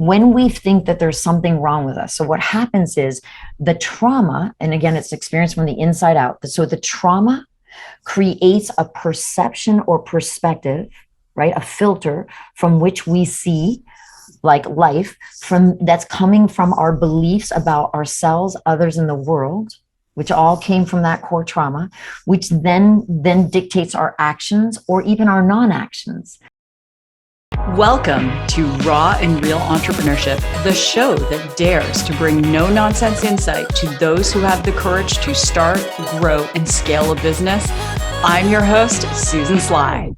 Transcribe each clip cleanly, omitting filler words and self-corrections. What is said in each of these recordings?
when we think that there's something wrong with us. So what happens is the trauma, and again, it's experienced from the inside out. So the trauma creates a perception or perspective, right? A filter from which we see like life from that's coming from our beliefs about ourselves, others in the world, which all came from that core trauma, which then dictates our actions or even our non-actions. Welcome to Raw and Real Entrepreneurship, the show that dares to bring no-nonsense insight to those who have the courage to start, grow, and scale a business. I'm your host, Susan Sly.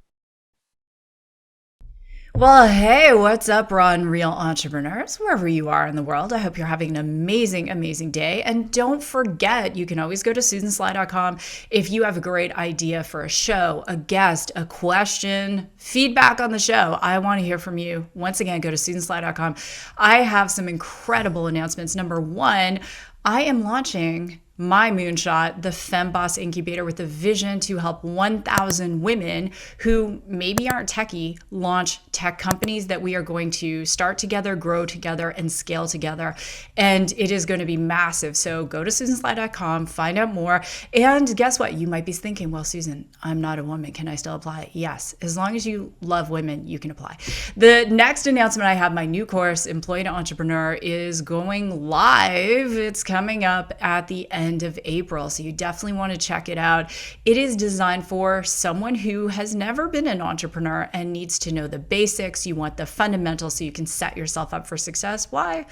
Well, hey, what's up, Raw and Real Entrepreneurs, wherever you are in the world. I hope you're having an amazing, amazing day. And don't forget, you can always go to susansly.com if you have a great idea for a show, a guest, a question, feedback on the show. I want to hear from you. Once again, go to susansly.com. I have some incredible announcements. Number one, I am launching my moonshot, the FemBoss Incubator, with a vision to help 1,000 women who maybe aren't techie launch tech companies that we are going to start together, grow together, and scale together. And it is going to be massive. So go to susansly.com, find out more. And guess what? You might be thinking, well, Susan, I'm not a woman. Can I still apply? Yes. As long as you love women, you can apply. The next announcement I have, my new course, Employee to Entrepreneur, is going live. It's coming up at the end of April. So you definitely want to check it out. It is designed for someone who has never been an entrepreneur and needs to know the basics. You want the fundamentals so you can set yourself up for success. Why?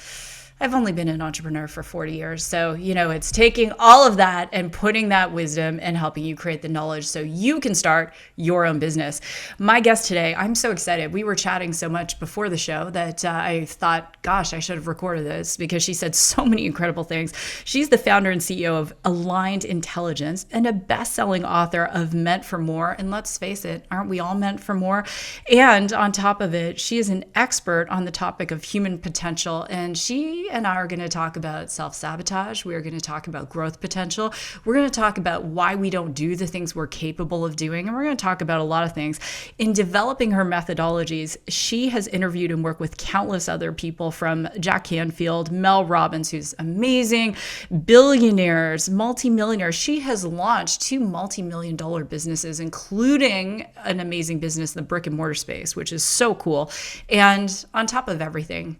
I've only been an entrepreneur for 40 years. So, it's taking all of that and putting that wisdom and helping you create the knowledge so you can start your own business. My guest today, I'm so excited. We were chatting so much before the show that I thought, gosh, I should have recorded this because she said so many incredible things. She's the founder and CEO of Aligned Intelligence and a best-selling author of Meant for More. And let's face it, aren't we all meant for more? And on top of it, she is an expert on the topic of human potential. And she and I are going to talk about self-sabotage. We're going to talk about growth potential. We're going to talk about why we don't do the things we're capable of doing. And we're going to talk about a lot of things. In developing her methodologies, she has interviewed and worked with countless other people, from Jack Canfield, Mel Robbins, who's amazing, billionaires, multimillionaires. She has launched 2 multi-million-dollar businesses, including an amazing business in the brick and mortar space, which is so cool. And on top of everything,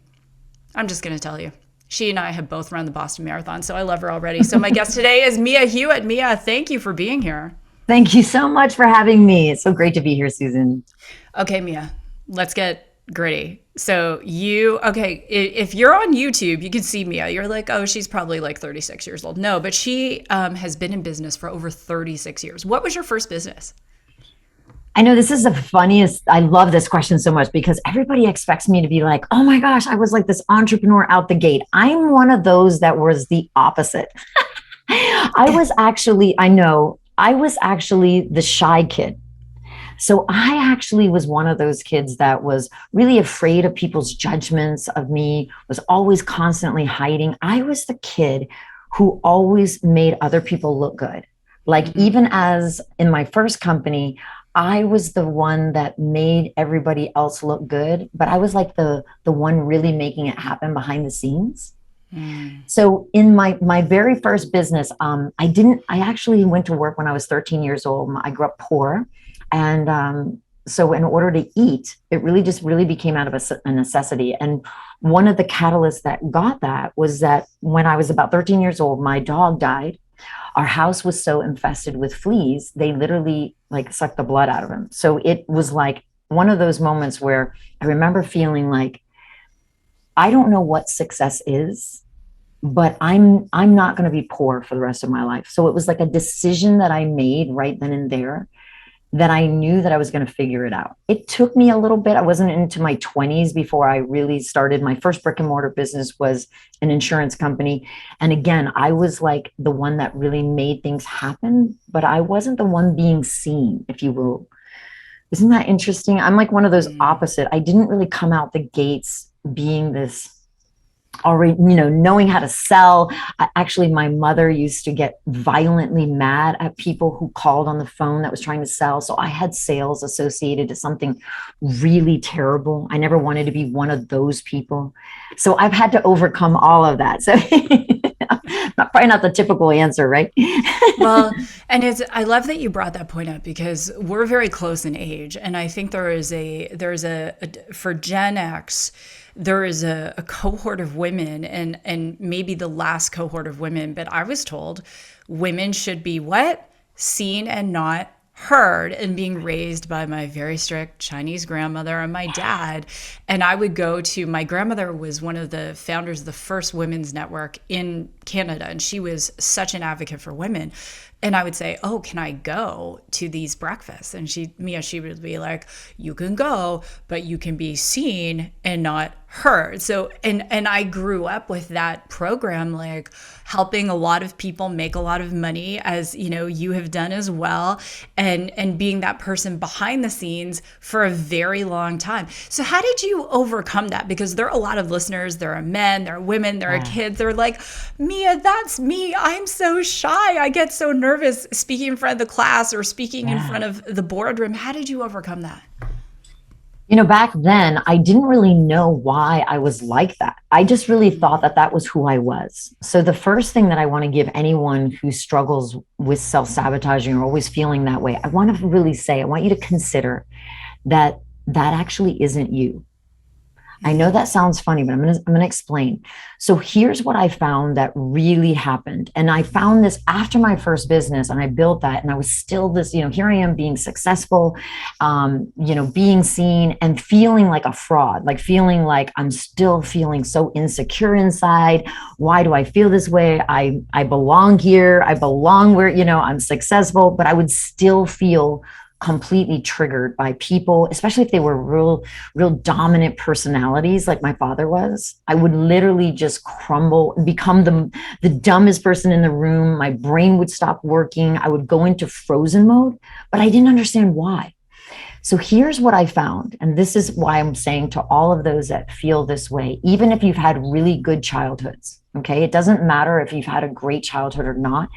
I'm just going to tell you, she and I have both run the Boston Marathon, so I love her already. So my guest today is Mia Hewett. Mia, thank you for being here. Thank you so much for having me. It's so great to be here, Susan. Okay, Mia, let's get gritty. So if you're on YouTube, you can see Mia. You're like, oh, she's probably like 36 years old. No, but she has been in business for over 36 years. What was your first business? I know this is the funniest. I love this question so much because everybody expects me to be like, oh my gosh, I was like this entrepreneur out the gate. I'm one of those that was the opposite. I was actually the shy kid. So I actually was one of those kids that was really afraid of people's judgments of me, was always constantly hiding. I was the kid who always made other people look good. Like even as in my first company, I was the one that made everybody else look good, but I was like the one really making it happen behind the scenes. So in my very first business, I actually went to work when I was 13 years old. I grew up poor. And so in order to eat, it really became out of a necessity. And one of the catalysts that got that was that when I was about 13 years old, my dog died. Our house was so infested with fleas, they literally like sucked the blood out of him. So it was like one of those moments where I remember feeling like, I don't know what success is, but I'm not going to be poor for the rest of my life. So it was like a decision that I made right then and there that I knew that I was going to figure it out. It took me a little bit. I wasn't into my 20s before I really started. My first brick and mortar business was an insurance company. And again, I was like the one that really made things happen, but I wasn't the one being seen, if you will. Isn't that interesting? I'm like one of those opposite. I didn't really come out the gates being this already, knowing how to sell. Actually, my mother used to get violently mad at people who called on the phone that was trying to sell. So I had sales associated to something really terrible. I never wanted to be one of those people. So I've had to overcome all of that. So probably not the typical answer, right? Well, and I love that you brought that point up because we're very close in age. And I think for Gen X, there is a cohort of women and maybe the last cohort of women, but I was told women should be what? Seen and not heard, and being raised by my very strict Chinese grandmother and my dad. And I would go to, my grandmother was one of the founders of the first women's network in Canada, and she was such an advocate for women. And I would say, "Oh, can I go to these breakfasts?" And she would be like, "You can go, but you can be seen and not heard." So, and I grew up with that program, like helping a lot of people make a lot of money, as you have done as well, and being that person behind the scenes for a very long time. So, how did you overcome that? Because there are a lot of listeners. There are men, there are women, there are kids. They're like, "Mia, that's me. I'm so shy. I get so nervous speaking in front of the class or speaking in front of the boardroom." How did you overcome that? Back then, I didn't really know why I was like that. I just really thought that that was who I was. So, the first thing that I want to give anyone who struggles with self sabotaging or always feeling that way, I want to really say, I want you to consider that that actually isn't you. I know that sounds funny, but I'm gonna explain. So here's what I found that really happened. And I found this after my first business, and I built that, and I was still this, here I am being successful, being seen and feeling like a fraud, like feeling like I'm still feeling so insecure inside. Why do I feel this way? I belong here. I belong where, I'm successful, but I would still feel completely triggered by people, especially if they were real dominant personalities like my father was. I would literally just crumble and become the dumbest person in the room. My brain would stop working. I would go into frozen mode, but I didn't understand why. So here's what I found, and this is why I'm saying to all of those that feel this way, even if you've had really good childhoods, okay, it doesn't matter if you've had a great childhood or not.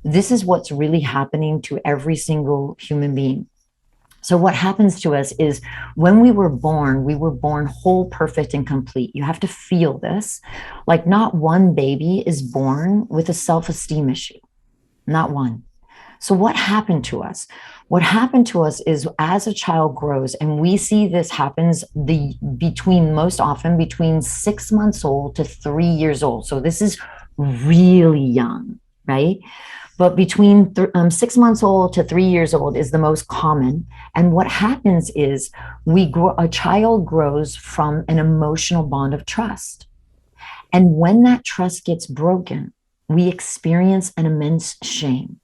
This is what's really happening to every single human being. So what happens to us is when we were born whole, perfect, and complete. You have to feel this. Like not one baby is born with a self-esteem issue, not one. So what happened to us? What happened to us is as a child grows, and we see this happens most often between 6 months old to 3 years old. So this is really young, right? But between 6 months old to 3 years old is the most common. And what happens is a child grows from an emotional bond of trust. And when that trust gets broken, we experience an immense shame.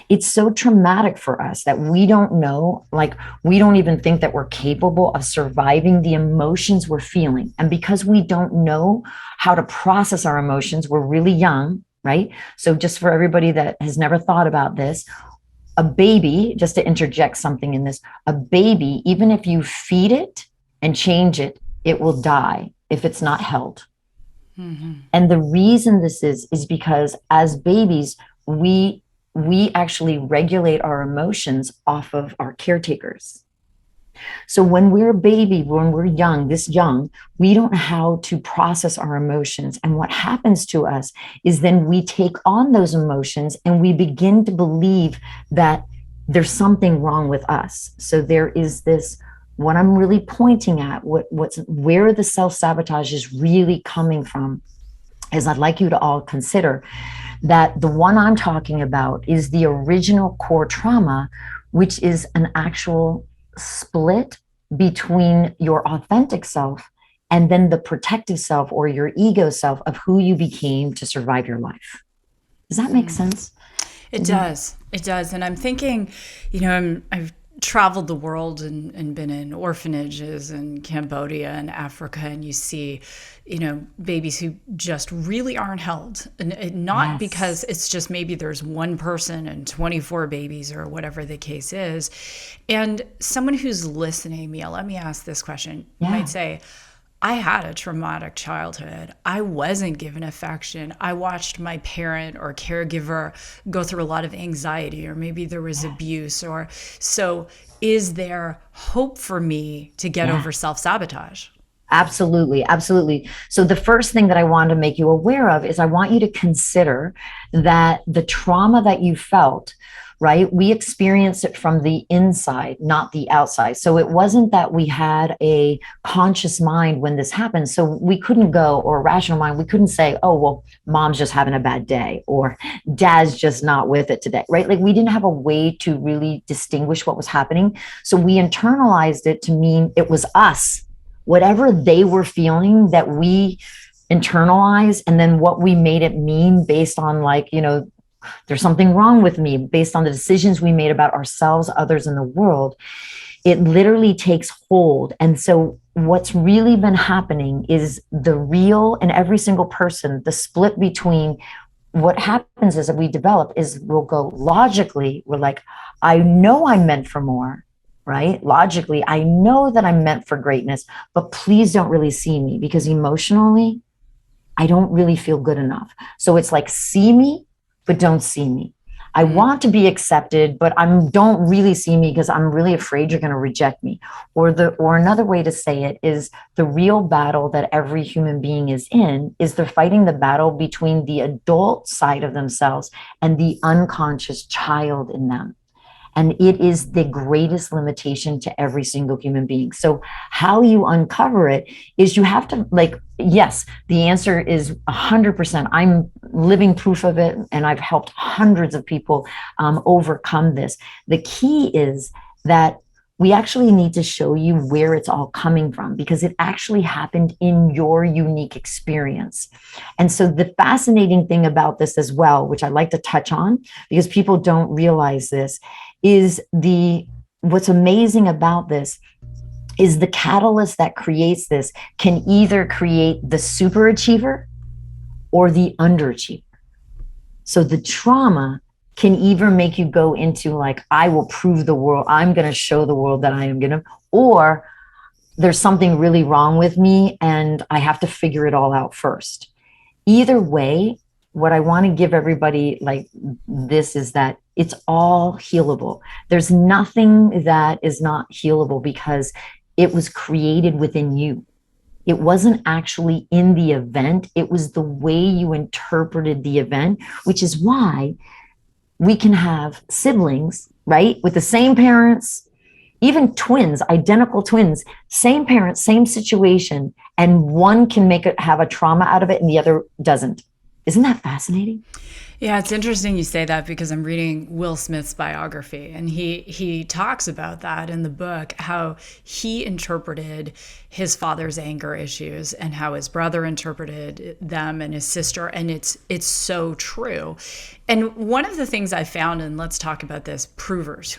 It's so traumatic for us that we don't know, like we don't even think that we're capable of surviving the emotions we're feeling. And because we don't know how to process our emotions, we're really young, right? So just for everybody that has never thought about this, a baby, just to interject something in this, a baby, even if you feed it and change it, it will die if it's not held. Mm-hmm. And the reason this is because as babies, we actually regulate our emotions off of our caretakers. So when we're a baby, when we're young, this young, we don't know how to process our emotions. And what happens to us is then we take on those emotions and we begin to believe that there's something wrong with us. So there is this, what I'm really pointing at, where the self-sabotage is really coming from, is I'd like you to all consider that the one I'm talking about is the original core trauma, which is an actual split between your authentic self and then the protective self or your ego self of who you became to survive your life. Does that make sense? It does. It does. And I'm thinking, I've traveled the world and been in orphanages in Cambodia and Africa, and you see, babies who just really aren't held, and not because it's just maybe there's one person and 24 babies or whatever the case is. And someone who's listening, Mia, let me ask this question. You might say, I had a traumatic childhood. I wasn't given affection. I watched my parent or caregiver go through a lot of anxiety, or maybe there was abuse. Or so, is there hope for me to get Yeah. over self sabotage? Absolutely, absolutely. So, the first thing that I want to make you aware of is I want you to consider that the trauma that you felt, right? We experienced it from the inside, not the outside. So, it wasn't that we had a conscious mind when this happened. So, we couldn't go, or a rational mind, we couldn't say, oh, well, mom's just having a bad day, or dad's just not with it today, right? Like, we didn't have a way to really distinguish what was happening. So, we internalized it to mean it was us, whatever they were feeling that we internalize, and then what we made it mean based on, like, there's something wrong with me based on the decisions we made about ourselves, others, in the world. It literally takes hold. And so what's really been happening is the real, and every single person, the split between what happens is that we develop is we'll go logically, we're like, I know I'm meant for more, right? Logically, I know that I'm meant for greatness, but please don't really see me, because emotionally, I don't really feel good enough. So it's like, see me, but don't see me. I want to be accepted, but don't really see me because I'm really afraid you're going to reject me. Or another way to say it is, the real battle that every human being is in is they're fighting the battle between the adult side of themselves and the unconscious child in them. And it is the greatest limitation to every single human being. So, how you uncover it is you have to, like, yes, the answer is 100%. I'm living proof of it, and I've helped hundreds of people overcome this. The key is that we actually need to show you where it's all coming from, because it actually happened in your unique experience. And so, the fascinating thing about this as well, which I like to touch on because people don't realize this, is what's amazing about this is the catalyst that creates this can either create the superachiever or the underachiever. So the trauma can either make you go into, like, I will prove the world, I'm going to show the world that I am going to, or there's something really wrong with me and I have to figure it all out first. Either way, what I want to give everybody, like, this is that it's all healable. There's nothing that is not healable because it was created within you. It wasn't actually in the event. It was the way you interpreted the event, which is why we can have siblings, right? With the same parents, even twins, identical twins, same parents, same situation, and one can have a trauma out of it and the other doesn't. Isn't that fascinating? Yeah, it's interesting you say that because I'm reading Will Smith's biography, and he talks about that in the book, how he interpreted his father's anger issues and how his brother interpreted them, and his sister, and it's so true. And one of the things I found, and let's talk about this, provers.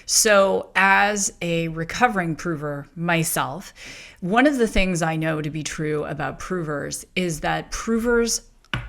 So, as a recovering prover myself, one of the things I know to be true about provers is that provers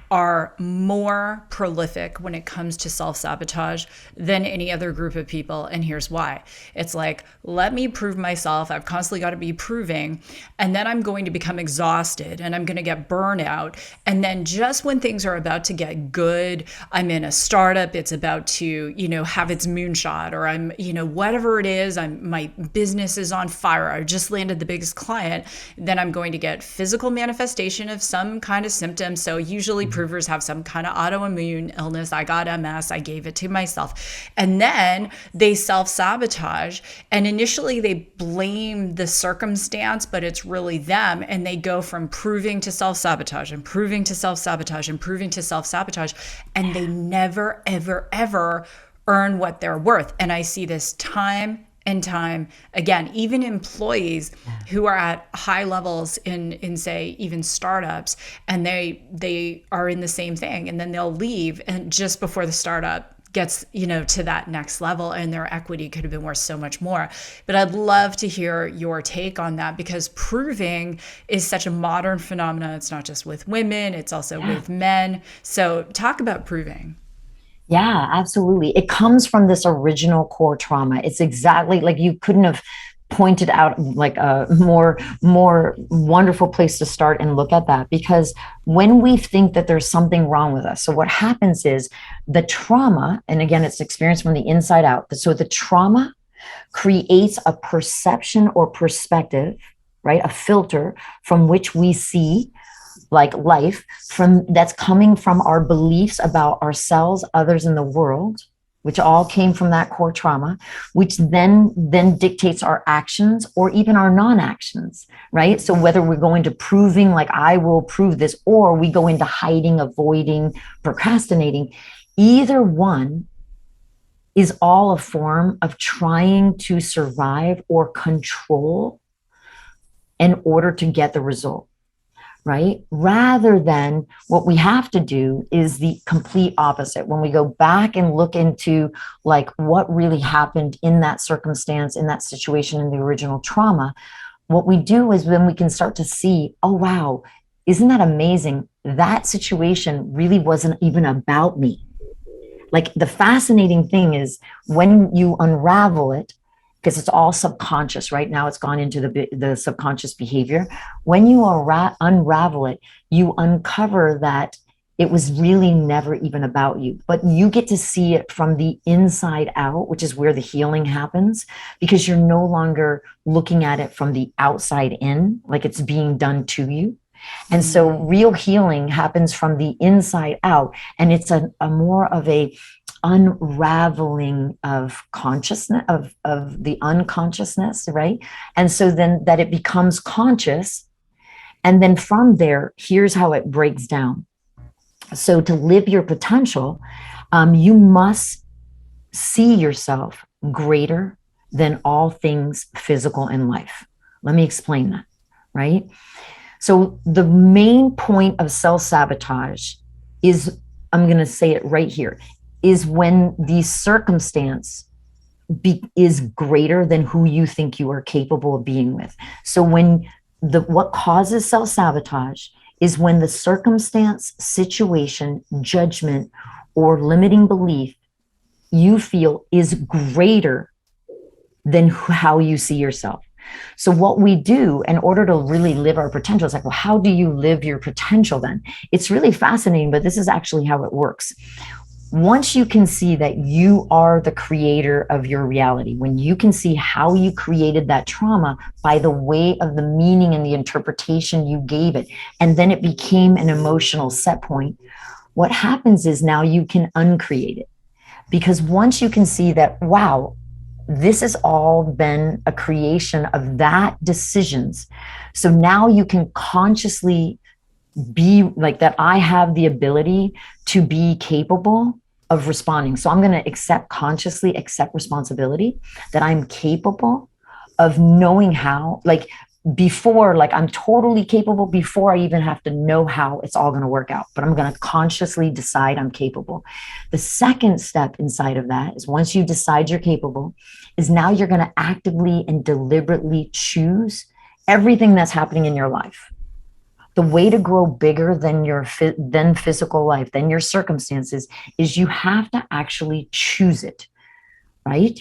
are more prolific when it comes to self-sabotage than any other group of people. And here's why. It's like, let me prove myself. I've constantly got to be proving. And then I'm going to become exhausted and I'm going to get burnout. And then just when things are about to get good, I'm in a startup, it's about to, have its moonshot, or I'm, whatever it is, my business is on fire. I just landed the biggest client. Then I'm going to get physical manifestation of some kind of symptom. So usually provers have some kind of autoimmune illness. I got MS, I gave it to myself. And then they self-sabotage. And initially they blame the circumstance, but it's really them. And they go from proving to self-sabotage and proving to self-sabotage and proving to self-sabotage. And they never, ever, ever earn what they're worth. And I see this time and time again. Even employees who are at high levels in say even startups, and they are in the same thing, and then they'll leave, and just before the startup gets to that next level, and their equity could have been worth so much more. But I'd love to hear your take on that, because proving is such a modern phenomenon. It's not just with women, it's also with men. So talk about proving. Yeah, absolutely. It comes from this original core trauma. It's exactly like you couldn't have pointed out like a more wonderful place to start and look at that, because when we think that there's something wrong with us, so what happens is the trauma, and again it's experienced from the inside out, so the trauma creates a perception or perspective, right, a filter from which we see like life, from that's coming from our beliefs about ourselves, others, in the world, which all came from that core trauma, which then dictates our actions or even our non-actions, right? So whether we're going to proving, like I will prove this, or we go into hiding, avoiding, procrastinating, either one is all a form of trying to survive or control in order to get the result, right? Rather than what we have to do is the complete opposite. When we go back and look into like what really happened in that circumstance, in that situation, in the original trauma, what we do is then we can start to see, oh, wow, isn't that amazing? That situation really wasn't even about me. Like the fascinating thing is when you unravel it, because it's all subconscious right now, it's gone into the subconscious behavior. When you unravel it, you uncover that it was really never even about you, but you get to see it from the inside out, which is where the healing happens, because you're no longer looking at it from the outside in, like it's being done to you. And so real healing happens from the inside out. And it's a more of a unraveling of consciousness, of the unconsciousness, right? And so then that it becomes conscious. And then from there, here's how it breaks down. So to live your potential, you must see yourself greater than all things physical in life. Let me explain that, right? So the main point of self-sabotage is, I'm going to say it right here, is when the circumstance is greater than who you think you are capable of being with. So when what causes self-sabotage is when the circumstance, situation, judgment, or limiting belief you feel is greater than how you see yourself. So what we do in order to really live our potential is like, well, how do you live your potential then? It's really fascinating, but this is actually how it works. Once you can see that you are the creator of your reality, when you can see how you created that trauma by the way of the meaning and the interpretation you gave it, and then it became an emotional set point, what happens is now you can uncreate it. Because once you can see that, wow, this has all been a creation of that decisions. So now you can consciously be like that. I have the ability to be capable of responding. So I'm going to consciously accept responsibility that I'm capable of knowing how, like before, like I'm totally capable before I even have to know how it's all going to work out, but I'm going to consciously decide I'm capable. The second step inside of that is once you decide you're capable, is now you're going to actively and deliberately choose everything that's happening in your life. The way to grow bigger than your physical life, than your circumstances, is you have to actually choose it, right?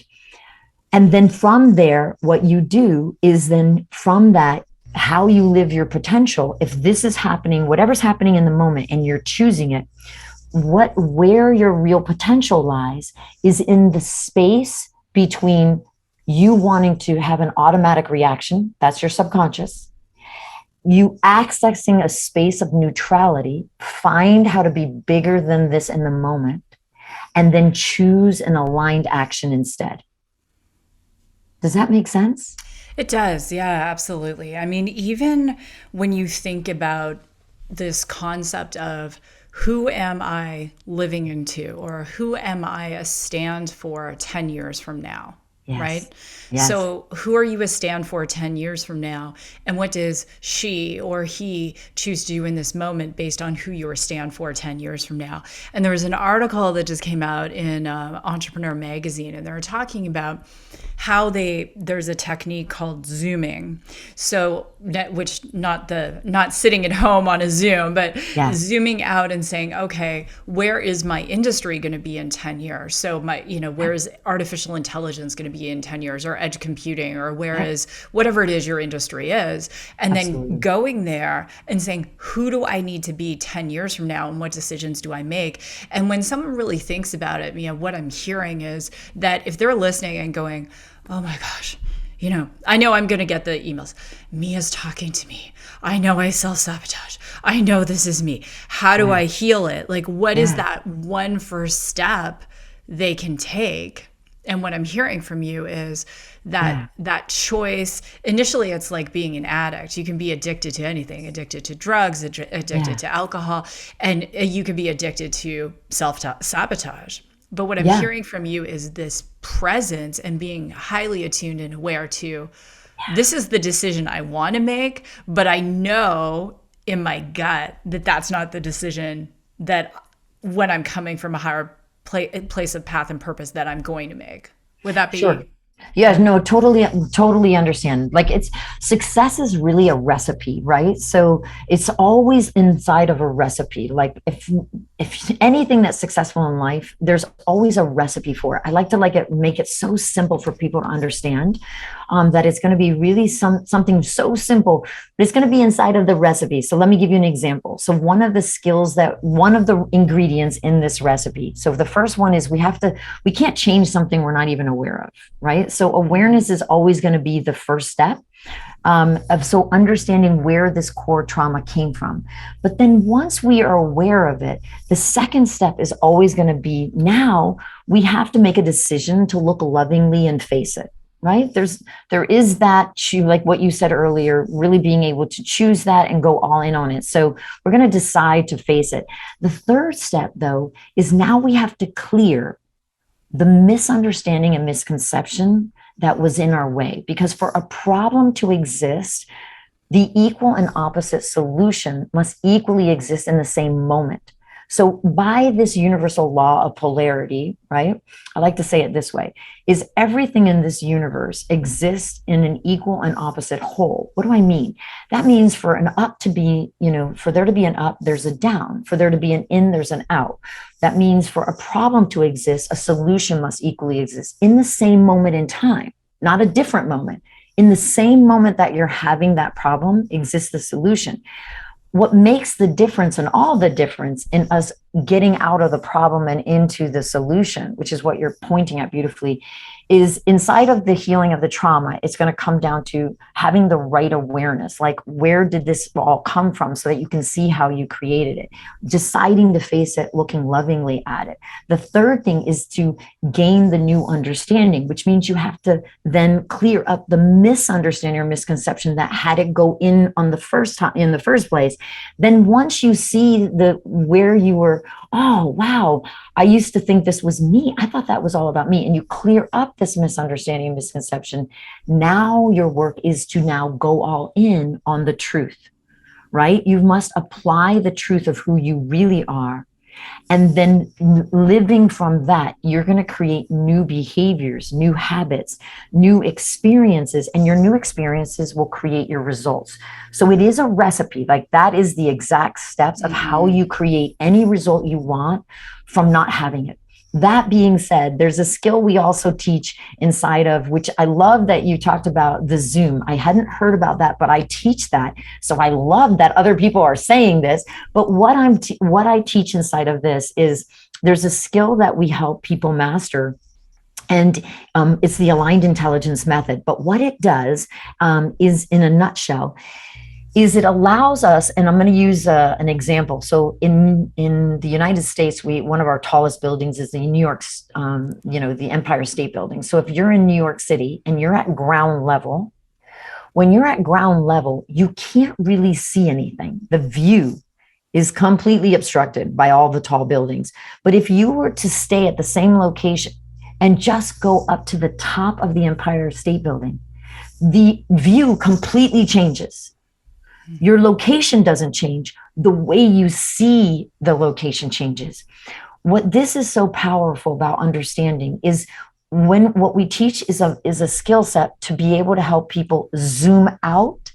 And then from there, what you do is then from that, how you live your potential. If this is happening, whatever's happening in the moment, and you're choosing it, where your real potential lies is in the space between you wanting to have an automatic reaction, that's your subconscious, you accessing a space of neutrality, find how to be bigger than this in the moment, and then choose an aligned action instead. Does that make sense? It does. Yeah, absolutely. I mean, even when you think about this concept of who am I living into, or who am I a stand for 10 years from now? Yes. Right? Yes. So who are you a stand for 10 years from now? And what does she or he choose to do in this moment based on who you're a stand for 10 years from now? And there was an article that just came out in Entrepreneur magazine, and they were talking about how there's a technique called zooming. So which not sitting at home on a Zoom, but Yeah. zooming out and saying, okay, where is my industry going to be in 10 years? So where is artificial intelligence going to be in 10 years, or edge computing, or where Yeah. is whatever it is your industry is? And then Absolutely. going there and saying, who do I need to be 10 years from now, and what decisions do I make? And when someone really thinks about it, what I'm hearing is that if they're listening and going, oh my gosh, I know I'm going to get the emails. Mia's talking to me. I know I self-sabotage. I know this is me. How do Yeah. I heal it? Like, what is Yeah. that one first step they can take? And what I'm hearing from you is Yeah. that choice. Initially, it's like being an addict. You can be addicted to anything, addicted to drugs, addicted Yeah. to alcohol, and you can be addicted to self-sabotage. But what I'm Yeah. hearing from you is this presence and being highly attuned and aware to, this is the decision I want to make, but I know in my gut that that's not the decision that, when I'm coming from a higher place of path and purpose, that I'm going to make. Would that Sure. be Yeah, good? no, totally understand. Like, it's success is really a recipe, right? So it's always inside of a recipe. Like, if anything that's successful in life, there's always a recipe for it. I like to make it so simple for people to understand, that it's going to be really something so simple, but it's going to be inside of the recipe. So let me give you an example. So one of the ingredients in this recipe. So the first one is we can't change something we're not even aware of, right? So awareness is always going to be the first step, of understanding where this core trauma came from. But then once we are aware of it, the second step is always going to be, now we have to make a decision to look lovingly and face it. Right? There is that, like what you said earlier, really being able to choose that and go all in on it. So we're going to decide to face it. The third step, though, is now we have to clear the misunderstanding and misconception that was in our way. Because for a problem to exist, the equal and opposite solution must equally exist in the same moment. So, by this universal law of polarity, right? I like to say it this way: is everything in this universe exists in an equal and opposite whole. What do I mean? That means for an up to be, for there to be an up, there's a down. For there to be an in, there's an out. That means for a problem to exist, a solution must equally exist in the same moment in time, not a different moment. In the same moment that you're having that problem exists the solution. What makes the difference, and all the difference in us getting out of the problem and into the solution, which is what you're pointing at beautifully, is inside of the healing of the trauma, it's going to come down to having the right awareness. Like, where did this all come from, so that you can see how you created it, deciding to face it, looking lovingly at it. The third thing is to gain the new understanding, which means you have to then clear up the misunderstanding or misconception that had it go in on the first time, in the first place. Then once you see where you were, oh wow, I used to think this was me, I thought that was all about me, and you clear up this misunderstanding and misconception. Now your work is to now go all in on the truth, right? You must apply the truth of who you really are. And then living from that, you're going to create new behaviors, new habits, new experiences, and your new experiences will create your results. So it is a recipe. Like, that is the exact steps of how you create any result you want from not having it. That being said, there's a skill we also teach inside of, which I love that you talked about, the Zoom. I hadn't heard about that, but I teach that. So I love that other people are saying this. But what I teach inside of this is, there's a skill that we help people master, and it's the aligned intelligence method. But what it does, is, in a nutshell, is it allows us, and I'm going to use an example. So in the United States, one of our tallest buildings is the New York's, the Empire State Building. So if you're in New York City and you're at ground level, when you're at ground level, you can't really see anything. The view is completely obstructed by all the tall buildings. But if you were to stay at the same location and just go up to the top of the Empire State Building, the view completely changes. Your location doesn't change. The way you see the location changes. What this is so powerful about understanding is, when what we teach is a skill set to be able to help people zoom out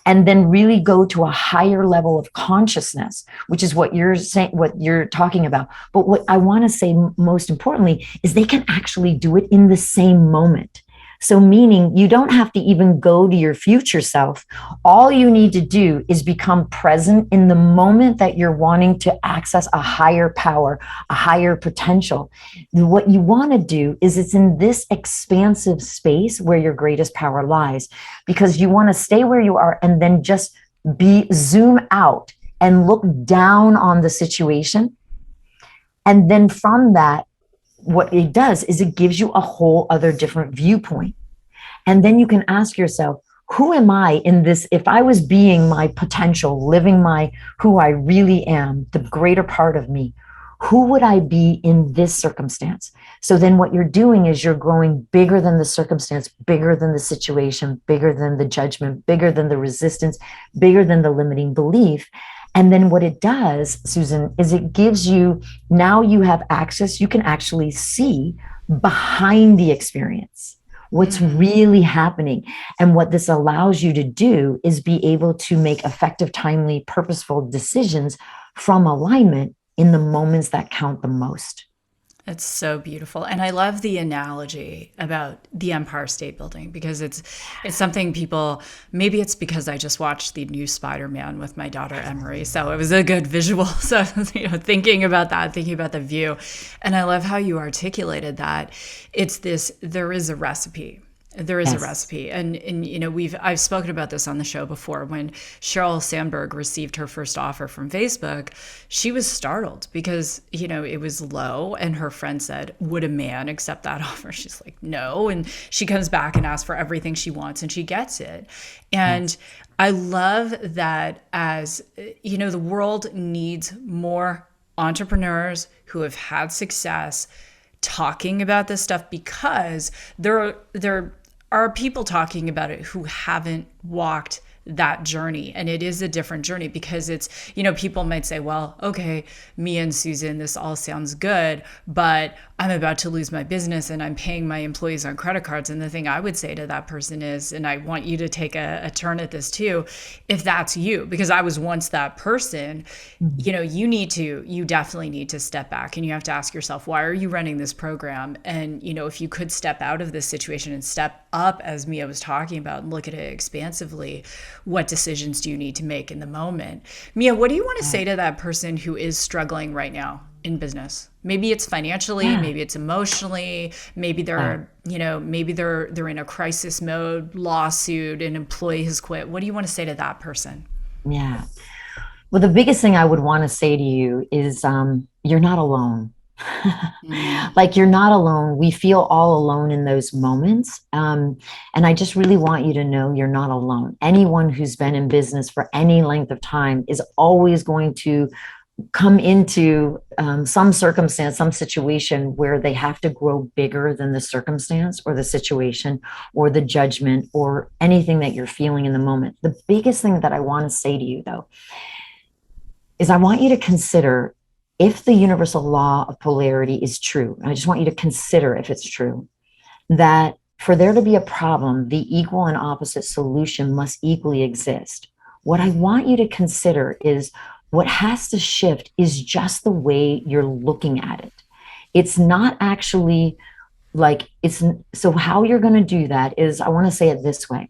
and then really go to a higher level of consciousness, which is what you're saying, what you're talking about. But what I want to say most importantly is they can actually do it in the same moment. So, meaning you don't have to even go to your future self. All you need to do is become present in the moment that you're wanting to access a higher power, a higher potential. What you want to do is it's in this expansive space where your greatest power lies, because you want to stay where you are and then just zoom out and look down on the situation. And then from that, what it does is it gives you a whole other different viewpoint. And then you can ask yourself, who am I in this? If I was being my potential, living my who I really am, the greater part of me, who would I be in this circumstance? So then what you're doing is you're growing bigger than the circumstance, bigger than the situation, bigger than the judgment, bigger than the resistance, bigger than the limiting belief. And then what it does, Susan, is it gives you, now you have access, you can actually see behind the experience what's really happening. And what this allows you to do is be able to make effective, timely, purposeful decisions from alignment in the moments that count the most. It's so beautiful. And I love the analogy about the Empire State Building because it's something people, maybe it's because I just watched the new Spider-Man with my daughter Emery. So it was a good visual. So, thinking about that, thinking about the view. And I love how you articulated that. It's this, there is a recipe. There is a Yes. recipe. And I've spoken about this on the show before. When Sheryl Sandberg received her first offer from Facebook, she was startled because, it was low. And her friend said, would a man accept that offer? She's like, no. And she comes back and asks for everything she wants and she gets it. And I love that the world needs more entrepreneurs who have had success talking about this stuff, because there are people talking about it who haven't walked that journey. And it is a different journey because it's, people might say, well, okay, me and Susan, this all sounds good, but I'm about to lose my business and I'm paying my employees on credit cards. And the thing I would say to that person is, and I want you to take a turn at this too, if that's you, because I was once that person, you definitely need to step back and you have to ask yourself, why are you running this program? And, if you could step out of this situation and step up, as Mia was talking about, and look at it expansively, what decisions do you need to make in the moment? Mia, what do you want to say to that person who is struggling right now in business? Maybe it's financially, maybe it's emotionally, maybe they're in a crisis mode, lawsuit, an employee has quit. What do you want to say to that person? Yeah. Well, the biggest thing I would want to say to you is you're not alone. Like, you're not alone. We feel all alone in those moments. And I just really want you to know you're not alone. Anyone who's been in business for any length of time is always going to come into some circumstance, some situation where they have to grow bigger than the circumstance or the situation or the judgment or anything that you're feeling in the moment. The biggest thing that I want to say to you, though, is I want you to consider if the universal law of polarity is true. And I just want you to consider if it's true, that for there to be a problem, the equal and opposite solution must equally exist. What I want you to consider is what has to shift is just the way you're looking at it. It's not actually so how you're going to do that is, I want to say it this way.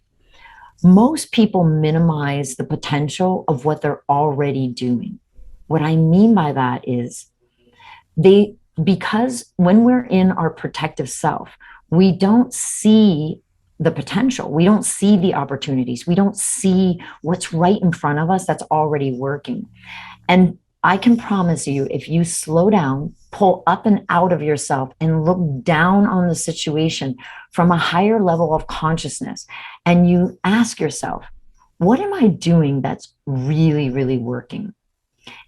Most people minimize the potential of what they're already doing. What I mean by that is because when we're in our protective self, we don't see the potential. We don't see the opportunities. We don't see what's right in front of us that's already working. And I can promise you, if you slow down, pull up and out of yourself and look down on the situation from a higher level of consciousness, and you ask yourself, what am I doing that's really, really working?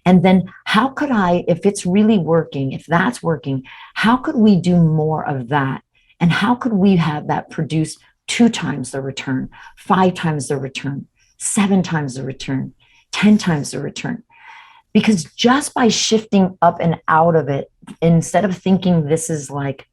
And then how could I, if it's really working, if that's working, how could we do more of that? And how could we have that produce 2 times the return, 5 times the return, 7 times the return, 10 times the return? Because just by shifting up and out of it, instead of thinking this is like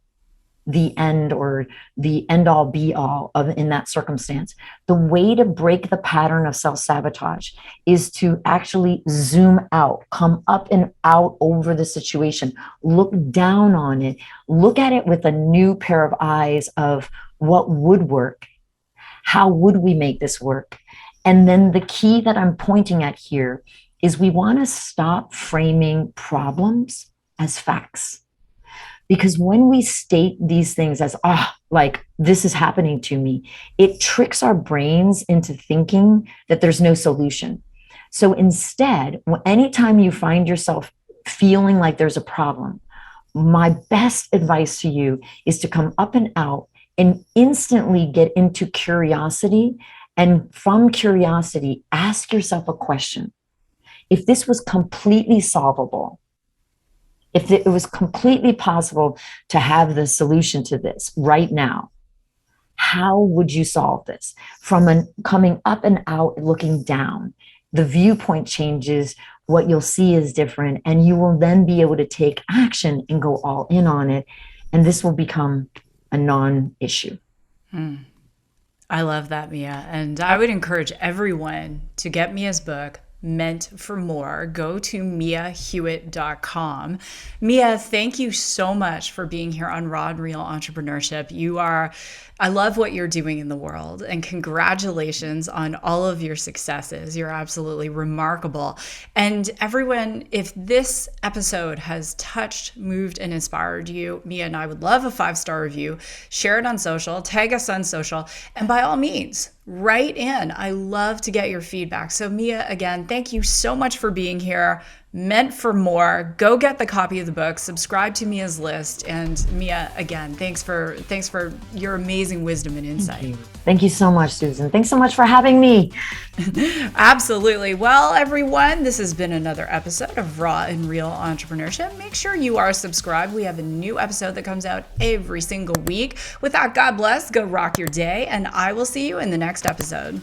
the end or the end all be all of in that circumstance. The way to break the pattern of self-sabotage is to actually zoom out, come up and out over the situation, look down on it, look at it with a new pair of eyes of what would work. How would we make this work? And then the key that I'm pointing at here is we want to stop framing problems as facts. Because when we state these things as, like this is happening to me, it tricks our brains into thinking that there's no solution. So instead, anytime you find yourself feeling like there's a problem, my best advice to you is to come up and out and instantly get into curiosity. And from curiosity, ask yourself a question. If this was completely solvable, if it was completely possible to have the solution to this right now, how would you solve this? From coming up and out, looking down, the viewpoint changes, what you'll see is different, and you will then be able to take action and go all in on it. And this will become a non-issue. I love that, Mia. And I would encourage everyone to get Mia's book, Meant for More. Go to miahewett.com. Mia, thank you so much for being here on Raw and Real Entrepreneurship. I love what you're doing in the world, and congratulations on all of your successes. You're absolutely remarkable. And everyone, if this episode has touched, moved, and inspired you, Mia and I would love a 5-star review. Share it on social, tag us on social, and by all means, write in. I love to get your feedback. So Mia, again, thank you so much for being here. Meant for More. Go get the copy of the book, subscribe to Mia's list. And Mia, again, thanks for your amazing wisdom and insight. Thank you so much, Susan. Thanks so much for having me. Absolutely. Well, everyone, this has been another episode of Raw and Real Entrepreneurship. Make sure you are subscribed. We have a new episode that comes out every single week. With that, God bless, go rock your day, and I will see you in the next episode.